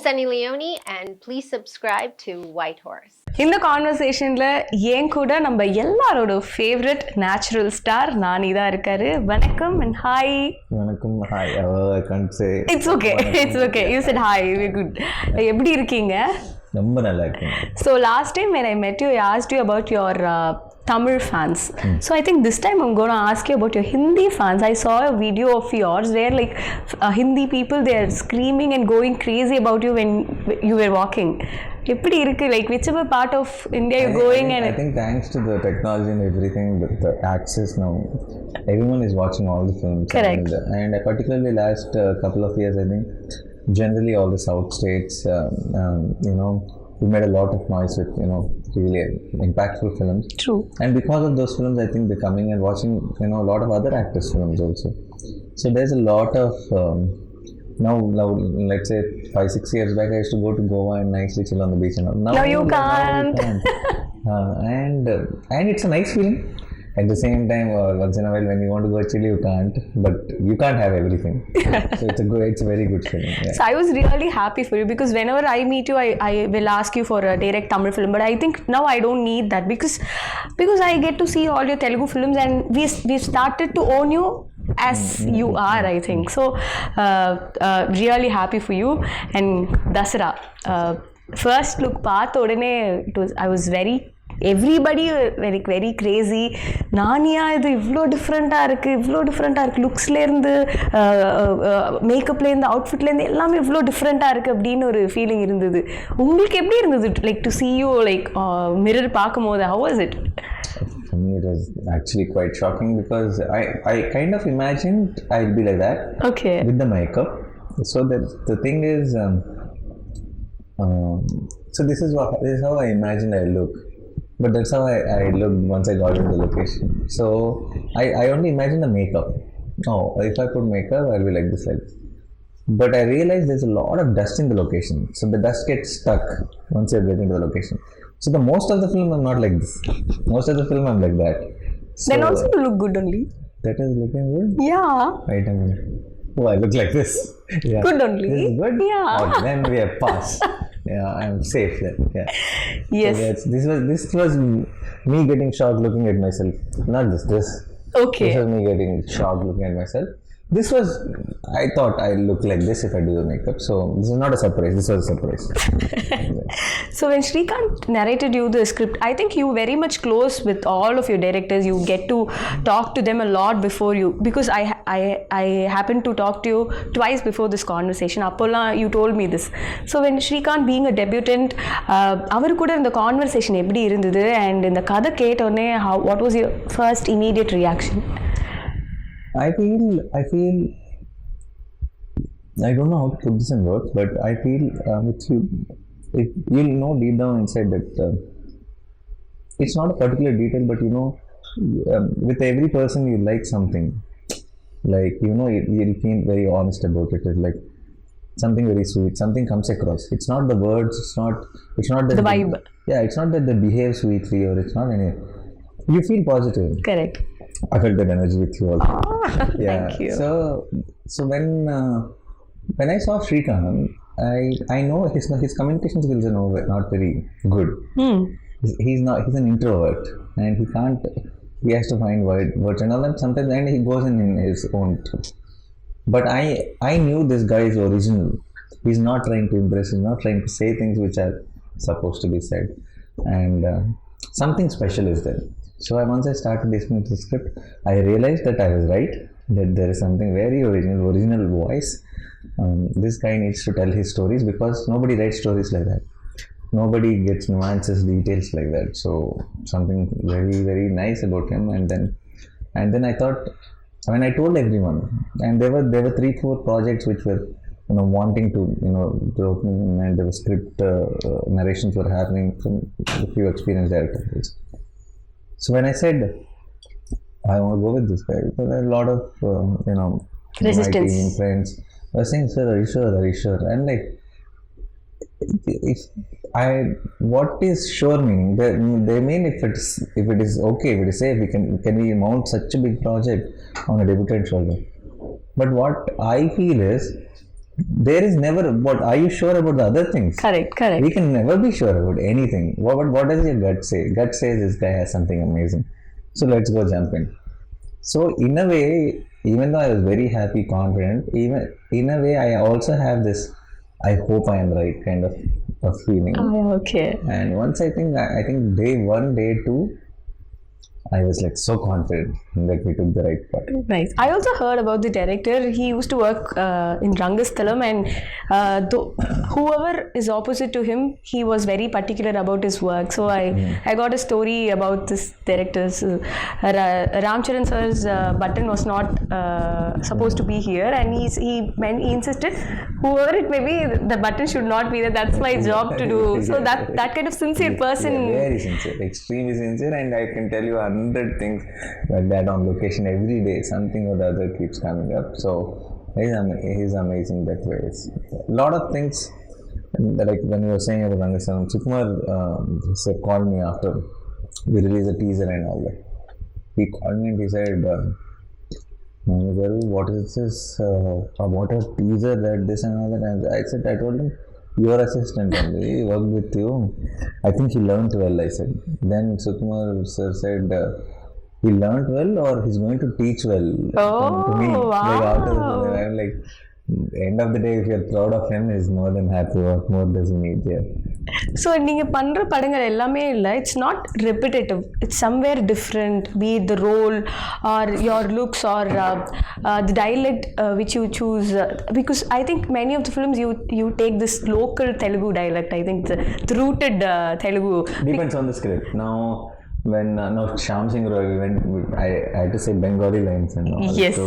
Sunny Leone, and please subscribe to White Horse. இந்த கான்வர்சேஷன்ல ஏன் கூட நம்ம எல்லாரோட ஃபேவரட் நேச்சுரல் ஸ்டார் நானி தான் இருக்காரு. வணக்கம் and hi. வணக்கம், hi. I can't say. It's okay. You said hi. We're good. எப்படி இருக்கீங்க? ரொம்ப நல்லா இருக்கேன். So last time when I met you, I asked you about your Tamil fans. So I think this time I'm going to ask you about your Hindi fans. I saw a video of yours where like Hindi people, they are screaming and going crazy about you when you were walking. எப்படி இருக்கு, like whichever part of India you're going? I think thanks to the technology and everything, the access now, everyone is watching all the films. Correct. And particularly last couple of years, I think generally all the south states, we made a lot of noise with really impactful films. True. And because of those films, I think they're coming and watching a lot of other actors' films also. So there's a lot of now let's say 5-6 years back, I used to go to Goa and nicely chill on the beach. And now you can't. And it's a nice feeling. At the same time, once in a while when you want to go chill, you can't. But you can't have everything. So it's a very good feeling. Yeah. So I was really happy for you because whenever I meet you, I will ask you for a direct Tamil film. But I think now I don't need that because I get to see all your Telugu films and we started to own you as you are, I think. So really happy for you. And Dasara, first look paatha odane I was everybody very crazy. நானியா இது இவ்வளோ டிஃப்ரெண்ட்டாக இருக்குது லுக்ஸ்லேருந்து மேக்கப்லேருந்து அவுட்ஃபிட்லேருந்து எல்லாமே இவ்வளோ டிஃப்ரெண்ட்டாக இருக்குது அப்படின்னு ஒரு ஃபீலிங் இருந்தது. உங்களுக்கு எப்படி இருந்தது, like to see you like mirror பார்க்கும்போது? how was it? For me, it was actually quite shocking because I kind of imagined I'd be like that. Okay. With the makeup. So the thing is, so this is how I imagined I look. But that's how I looked once I got into the location. So I only imagined the makeup. Oh, if I put makeup, I'll be like this. But I realized there's a lot of dust in the location. So the dust gets stuck once you're getting to the location. So the most of the film I'm not like this. Most of the film I'm like that. So then also you look good only. That is looking good? Yeah. Wait a minute. Oh, I look like this. Yeah. Good only. This is good? Yeah. Okay, then we have passed. Yeah, I'm safe then. Yeah. Yes. So this was me getting shocked looking at myself. Not this. Okay. This was me getting shocked looking at myself. This was, I thought I look like this if I do the makeup. So this is not a surprise. This was a surprise. So when Srikanth narrated you the script, I think you very much close with all of your directors. You get to talk to them a lot before you, because I happened to talk to you twice before this conversation. Appola, you told me this. So when Srikanth being a debutant, அவர் கூட இந்த conversation எப்படி இருந்தது? And இந்த கதை கேட்டோன்னே what was your first immediate reaction? I feel I don't know how to put this in words, but I feel you'll know deep down inside that it's not a particular detail, but with every person you like something, like you'll feel very honest about it. It's like something very sweet, something comes across. It's not the words, it's not that the vibe. Yeah, it's not that they behave sweetly, or it's not any. You feel positive. Correct. I felt that energy with you also. Yeah. Thank you. So when I saw Srikanth, I know his communication skills are not very good. He's an introvert and he has to find words and all that sometimes, and he goes in his own. But I knew this guy is original. He's not trying to impress, he's not trying to say things which are supposed to be said, and something special is there. So once I started listening to the script, I realized that I was right, that there is something very original voice. This guy needs to tell his stories because nobody writes stories like that. Nobody gets nuances, details like that. So something very, very nice about him. And then I thought, when I told everyone, and there were 3-4 projects which were wanting to open, and the script narrations were happening from a few experienced directors. So when I said I want to go with this guy, there were a lot of resistance. My team friends were saying, "Sir, are you sure?" And like, what is sure meaning? They mean if it is okay, if it is safe, can we mount such a big project on a debutant shoulder? But what I feel is there is never, what are you sure about the other things? Correct. We can never be sure about anything. What does your gut say? Gut says this guy has something amazing. So let's go jump in. So in a way, even though I was very happy, confident, even in a way, I also have this, I hope I am right kind of a feeling. Okay. And once I think day one, day two, I was like so confident that we took the right part. Nice. I also heard about the director. He used to work in Rangasthalam, and whoever is opposite to him, he was very particular about his work. So I got a story about this director's. Ramcharan sir's button was not supposed to be here, and he insisted, whoever it may be, the button should not be there. That's my job to do. So that kind of sincere person. Yeah, very sincere, extremely sincere, and I can tell you 100 things like that on location every day. Something or the other keeps coming up. So he's amazing that way. It's a lot of things, like when you were saying about Rangasaram, Sukumar called me after we released a teaser and all that. He called me and he said, what is this? What a teaser, that this and all that. And I told him, your assistant only, he worked with you. I think he learned well, I said. Then Sukumar sir said, he learned well or he's going to teach well to me. Wow. Like after the, I'm like, end of the day, if you're proud of him, he's more than happy. What more does he need there? So நீங்கள் பண்ணுற படங்கள் எல்லாமே இல்லை, it's not repetitive, it's somewhere different, be it the role or your looks or the dialect which you choose, because I think many of the films you take this local Telugu dialect, I think the rooted Telugu. Depends on the script. Now when Shyam Singh Roy, I had to say Bengali lines and all. Yes. So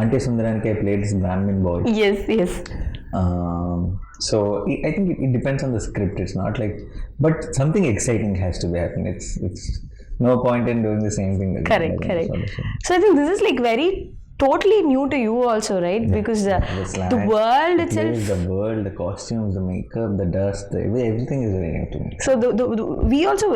Ante Sundaranki, I played this Brahmin boy. Yes. So I think it depends on the script. It's not like, but something exciting has to be happening. It's no point in doing the same thing. Correct. So I think this is like very totally new to you also, right? Yeah. Because the world itself, the world, the costumes, the makeup, the dust, everything is very new to me. So we also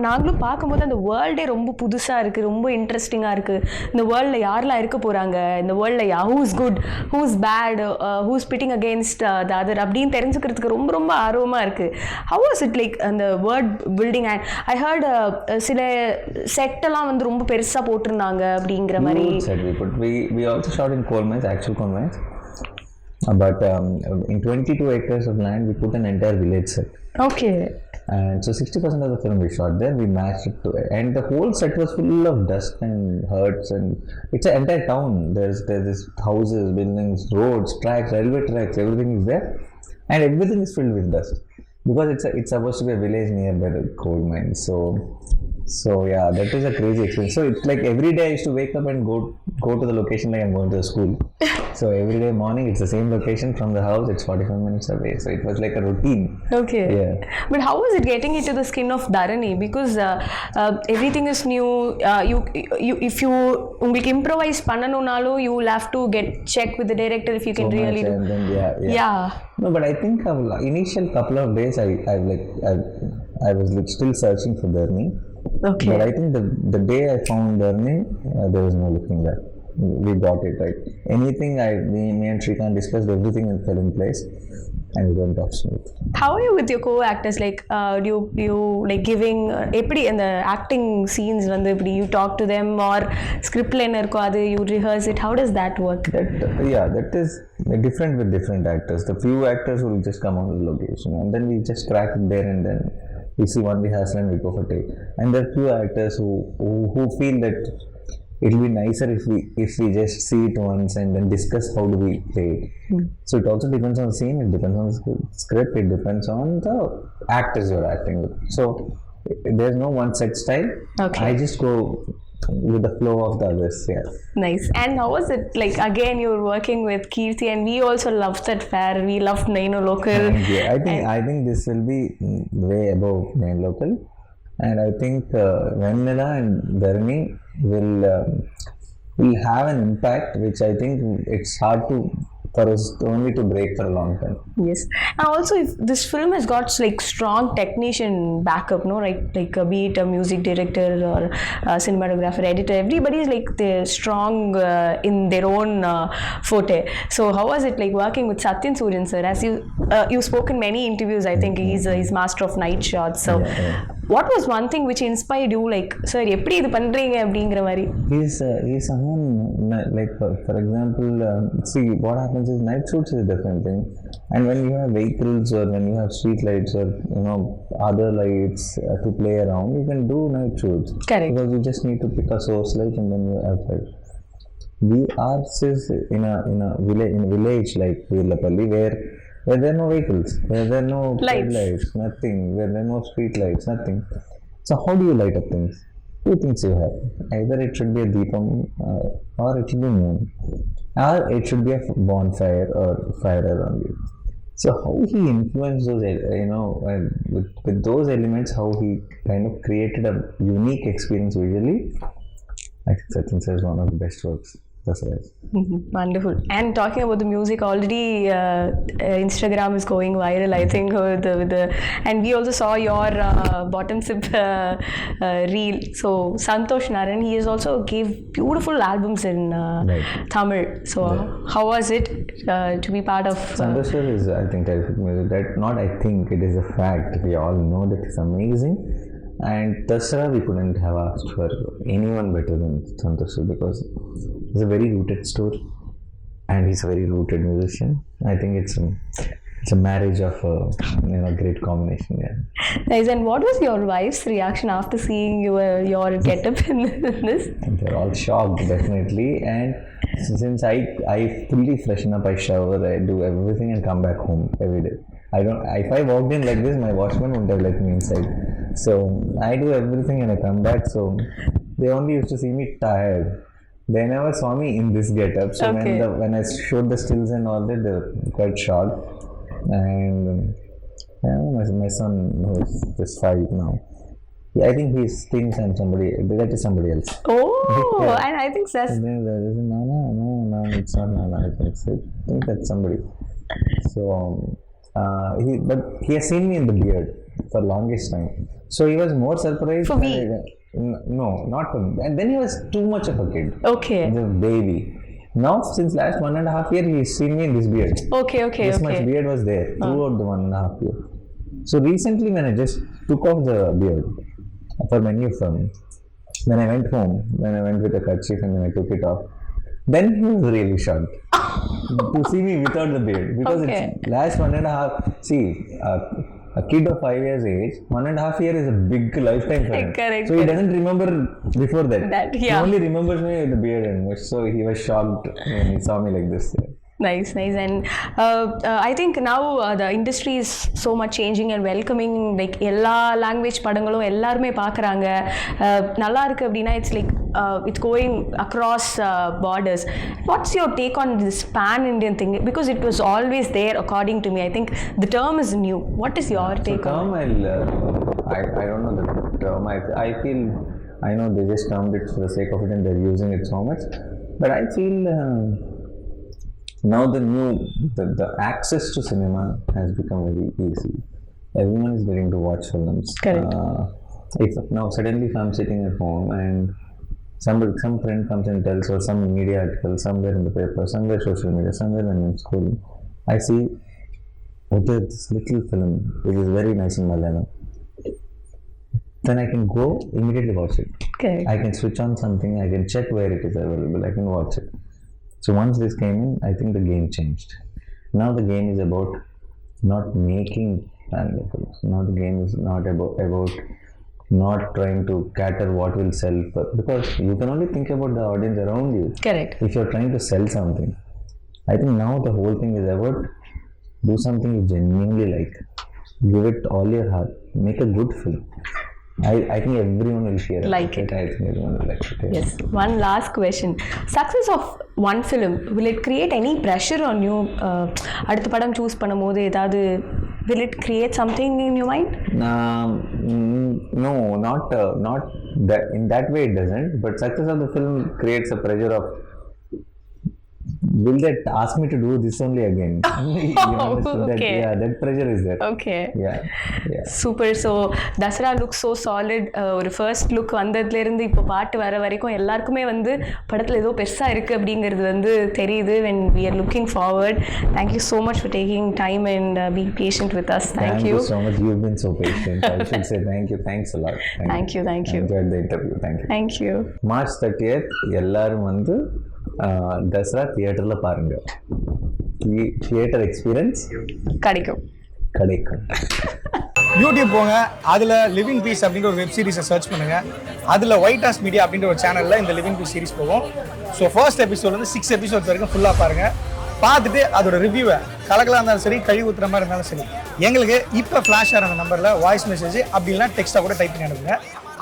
நாங்களும் பார்க்கும்போது அந்த வேர்ல்டே ரொம்ப புதுசா இருக்கு, ரொம்ப இன்ட்ரெஸ்டிங்கா இருக்கு. இந்த வேர்ல்ட்ல யாரெல்லாம் இருக்க போறாங்க, இந்த வேர்ல்ட்ல who's good, who's bad, who's pitting against the other அப்படின்னு தெரிஞ்சுக்கிறதுக்கு ரொம்ப ரொம்ப ஆர்வமா இருக்கு. How was it like அந்த world building? And I heard சில செட் எல்லாம் வந்து ரொம்ப பெருசா போட்டிருந்தாங்க அப்படிங்கிற மாதிரி. We also shot in coal mines, actual coal mines. But in 22 acres of land, we put an entire village set. Okay. And so 60% of the film we shot there, we matched it to it. And the whole set was full of dust and huts, and it's an entire town. There's this houses, buildings, roads, tracks, railway tracks, everything is there. And everything is filled with dust. Because it's supposed to be a village nearby the coal mines. So yeah, that is a crazy experience. So it's like every day I used to wake up and go to the location like I'm going to the school. So every day morning it's the same location from the house. It's 45 minutes away. So it was like a routine. Okay. Yeah. But how was it getting into the skin of Dharani? Because everything is new. You if you உங்களுக்கு improvise பண்ணனும்னாலும் you will have to get check with the director if you can so really do. And then, yeah. No, but I think initial couple of days I was like still searching for Dharani. Okay. But I think the day I found Dharani, there was no looking back. We got it right. Anything me and Shrikant discussed, everything fell in place, and we went off smooth. How are you with your co-actors? Like, do you like giving எப்படி அந்த acting scenes வந்து எப்படி you talk to them or script ல என்ன இருக்கோ அது you rehearse it? How does that work? That is different with different actors. The few actors will just come on the location, and then we just crack it there and then. We see one rehearsal and we go for take. And there are few actors who feel that it will be nicer if we just see it once and then discuss how do we play it. So it also depends on the scene, it depends on the script, it depends on the actors you're acting with. So there's no one set style. Okay. I just go with the flow of the others. Yeah. Nice. And how was it like, again you were working with Keerthy and we also loved that fair, we loved Naino Local. I think this will be way above Naino Local, and I think Vanilla and Dharani will have an impact which I think it's hard to for us only to break for a long time. Yes, and also if this film has got like strong technician backup, no, right? Like be it a music director or a cinematographer, editor, everybody is like they're strong in their own forte. So how was it like working with Satyan Suryan sir? As you've spoken many interviews, I think he's master of night shots. So what was one thing which inspired you, like, sir, எப்படி இது பண்றீங்க அப்படிங்கிற மாதிரி? He's someone like for example, see what happens is night shoots is a different thing, and when you have vehicles or when you have street lights or other lights to play around, you can do night shoots. Correct. Because you just need to pick a source light and then you have light. We are in a village like Villapalli where there are no vehicles, where there are no lights, nothing, where there are no street lights, nothing. So how do you light up things? Two things you have. Either it should be a deepam or it should be moon, or it should be a bonfire or fire around you. So how he influenced those, with those elements, how he kind of created a unique experience visually. I think that's one of the best works. Dasara. Wonderful. And talking about the music, already Instagram is going viral, I think, with the and we also saw your bottom sip reel. So Santhosh Narayanan, he has also gave beautiful albums in Tamil. So how was it to be part of? Santhosh is, I think, terrific music. It is a fact. We all know that it's amazing. And Dasara, we couldn't have asked for anyone better than Santhosh because he's a very rooted story and he's a very rooted musician. I think it's a marriage of a great combination. Yeah. Nice. And what was your wife's reaction after seeing your getup in this? And they're all shocked, definitely. And since I fully freshen up, I shower, I do everything and come back home every day. If I walked in like this, my watchman wouldn't have let me inside. So I do everything and I come back. So they only used to see me tired. They never saw me in this getup. So when I showed the stills and all that, they were quite shocked. And my son, who's just 5 now, I think he thinks I'm somebody. That is somebody else. Oh, and I think that's. No, it's not Nana. I think that's somebody. So. But he has seen me in the beard for longest time. So he was more surprised. For me? No, not for me. And then he was too much of a kid. Okay. The baby. Now, since last 1.5 years, he's seen me in this beard. Okay. This much beard was there throughout the 1.5 years. So recently, when I just took off the beard, for many of them, when I went home, when I went with a kerchief and then I took it off, then he was really shocked to see me without the beard because it's last 1.5. See, a kid of 5 years age, 1.5 years is a big lifetime for him. Correct. So he doesn't remember before that. Yeah. He only remembers me with the beard and much. So he was shocked when he saw me like this. Nice. And I think now the industry is so much changing and welcoming. Like எல்லா language படங்களும் எல்லாருமே பார்க்குறாங்க. நல்லா இருக்கு அப்படின்னா it's like it's going across borders. What's your take on this pan-Indian thing? Because it was always there, according to me. I think the term is new. What is your take on it? I don't know the term. I feel, I know they just termed it for the sake of it and they're using it so much. But I feel now the access to cinema has become very easy. Everyone is getting to watch films. Correct. Now suddenly if I'm sitting at home and some friend comes and tells, or some media article somewhere in the paper, somewhere social media, somewhere when I'm in school, I see this little film which is very nice in Malayalam. Then I can go immediately watch it. Correct. I can switch on something, I can check where it is available, I can watch it. So once this came in, I think the game changed. Now the game is about not making family films. Now the game is not about not trying to cater what will sell, because you can only think about the audience around you. Correct. If you're trying to sell something, I think now the whole thing is about do something you genuinely like, give it all your heart, make a good film. I think everyone will share like it. I think everyone will like it. Yes. One last question. Success of one film, will it create any pressure on you? அடுத்த படம் choose பண்ணும்போது ஏதாவது will it create something in your mind? No, not that. In that way, it doesn't. But success of the film creates a pressure of will that ask me to do this only again? You understand that? Okay. Yeah, that pressure is there. Okay. Yeah. Super. So Dasara look so solid. ஒரு first look வந்ததுலேருந்து இப்போ பாட்டு வர வரைக்கும் எல்லாருக்குமே வந்து படத்தில் ஏதோ பெருசாக இருக்குது அப்படிங்கிறது வந்து தெரியுது. when we are looking forward. Thank you so much for taking time and being patient with us. Thank you so much. You've been so patient. I should say thank you. Thanks a lot. Thank you. I enjoyed the interview. Thank you. March 30th எல்லாரும் வந்து தசரா தியேட்டரில் பாருங்க. Theatre experience கிடைக்கும். YouTube போங்க, அதில் living piece அப்படின்ற ஒரு web சீரிஸை search பண்ணுங்கள். அதில் ஒயிட் ஹாஸ் மீடியா அப்படின்ற ஒரு சேனலில் இந்த லிவிங் பீஸ் சீரிஸ் போகும். ஸோ ஃபர்ஸ்ட் எபிசோட் வந்து 6 எபிசோட்ஸ் வரைக்கும் ஃபுல்லாக பாருங்கள். பார்த்துட்டு அதோட ரிவ்யூவை கலக்கலாக இருந்தாலும் சரி, கழுவி ஊற்றுற மாதிரி இருந்தாலும் சரி, எங்களுக்கு இப்போ ஃப்ளாஷ் ஆகிற நம்பரில் வாய்ஸ் மெசேஜ் அப்படின்னா டெக்ஸ்ட்டாக கூட டைப் பண்ணி அனுப்புங்க.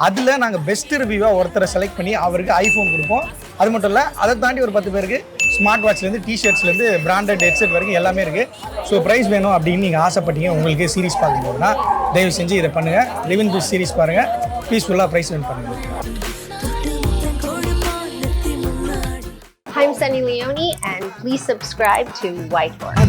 அதில் நாங்கள் பெஸ்ட் ரிவ்யூவாக ஒருத்தரை செலக்ட் பண்ணி அவருக்கு ஐஃபோன் கொடுப்போம். அது மட்டும் இல்லை, அதை தாண்டி ஒரு 10 பேருக்கு ஸ்மார்ட் வாட்ச்லேருந்து டிஷர்ட்ஸ்லேருந்து பிராண்டட் ஹெட்செட் வரைக்கும் எல்லாமே இருக்குது. ஸோ ப்ரைஸ் வேணும் அப்படின்னு நீங்கள் ஆசைப்பட்டீங்க, உங்களுக்கு சீரிஸ் பார்க்கும்போதுனா தயவு செஞ்சு இதை பண்ணுங்கள். லிவிங் பீஸ் சீரிஸ் பாருங்கள், பீஸ்ஃபுல்லாக ப்ரைஸ் வின் பண்ணுங்கள். I'm Sunny Leone, and please subscribe to White Horse.